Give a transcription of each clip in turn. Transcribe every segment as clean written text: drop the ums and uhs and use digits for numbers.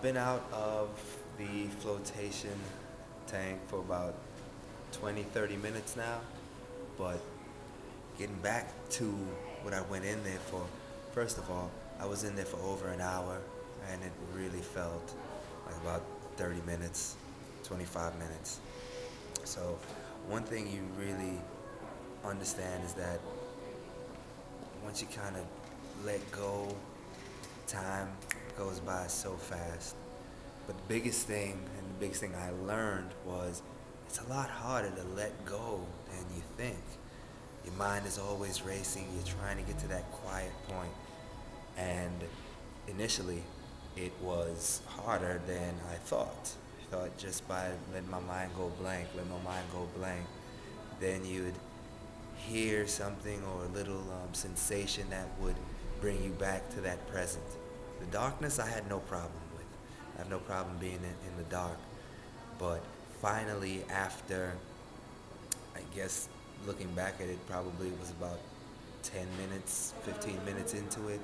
been out of the flotation tank for about 20-30 minutes now, but getting back to what I went in there for, first of all, I was in there for over an hour, and it really felt like about 30 minutes, 25 minutes. So one thing you really understand is that once you kind of let go, time goes by so fast. But the biggest thing, and the biggest thing I learned was it's a lot harder to let go than you think. Your mind is always racing. You're trying to get to that quiet point. And initially, it was harder than I thought. I thought just by letting my mind go blank, then you'd hear something or a little sensation that would bring you back to that present. The darkness I had no problem with. I have no problem being in the dark. But finally, after, I guess, looking back at it, probably was about 10 minutes, 15 minutes into it,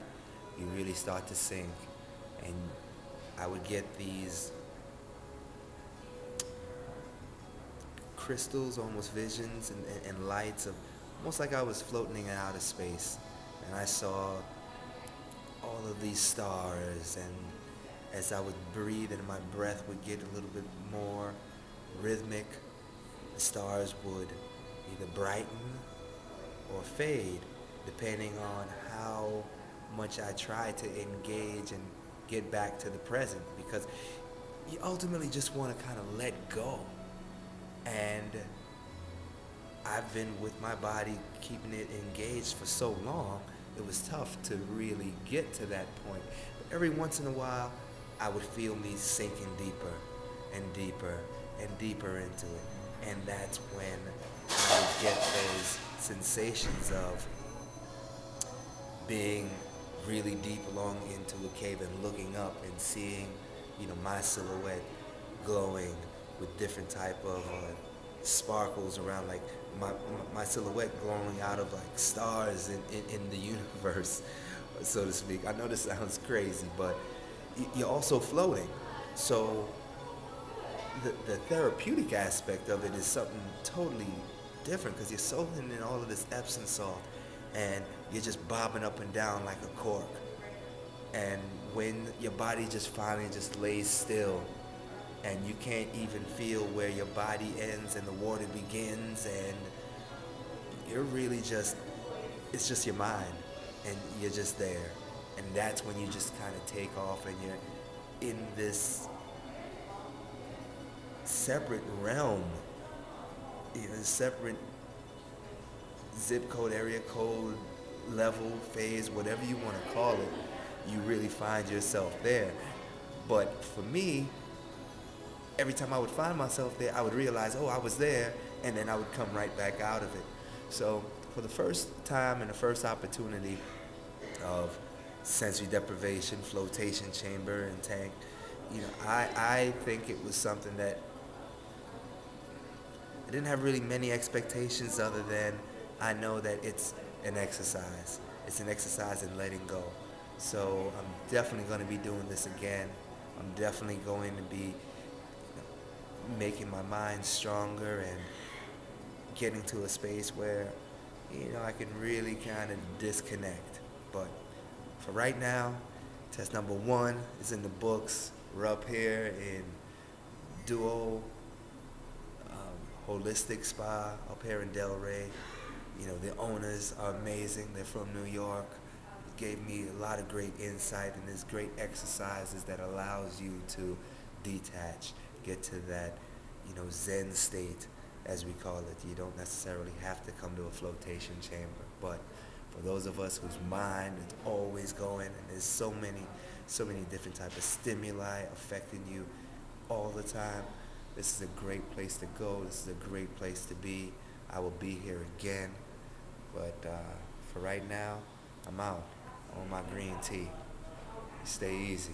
you really start to sink. And I would get these crystals, almost visions and lights of almost like I was floating in outer space. And I saw all of these stars, and as I would breathe and my breath would get a little bit more rhythmic, the stars would either brighten or fade depending on how much I tried to engage and get back to the present, because you ultimately just want to kind of let go. And I've been with my body keeping it engaged for so long, it was tough to really get to that point. But every once in a while, I would feel me sinking deeper and deeper and deeper into it. And that's when I would get those sensations of being really deep along into a cave and looking up and seeing, my silhouette glowing with different type of sparkles around, like my silhouette glowing out of like stars in the universe, so to speak. I know this sounds crazy, but you're also floating. So the therapeutic aspect of it is something totally different, because you're soaking in all of this Epsom salt and you're just bobbing up and down like a cork. And when your body just finally just lays still and you can't even feel where your body ends and the water begins, and you're really just, it's just your mind and you're just there. And that's when you just kind of take off and you're in this separate realm, separate zip code, area code, level, phase, whatever you want to call it. You really find yourself there. But for me, every time I would find myself there, I would realize, oh, I was there, and then I would come right back out of it. So for the first time and the first opportunity of sensory deprivation, flotation chamber, and tank, I think it was something that I didn't have really many expectations, other than I know that it's an exercise. It's an exercise in letting go. So I'm definitely going to be doing this again. I'm definitely going to be making my mind stronger and getting to a space where, I can really kind of disconnect. But for right now, test number 1 is in the books. We're up here in Duo Holistic Spa up here in Delray. The owners are amazing. They're from New York. Gave me a lot of great insight, and there's great exercises that allows you to detach, get to that, Zen state, as we call it. You don't necessarily have to come to a flotation chamber, but for those of us whose mind is always going, and there's so many different types of stimuli affecting you all the time, this is a great place to go. This is a great place to be. I will be here again, but for right now, I'm out on my green tea. Stay easy.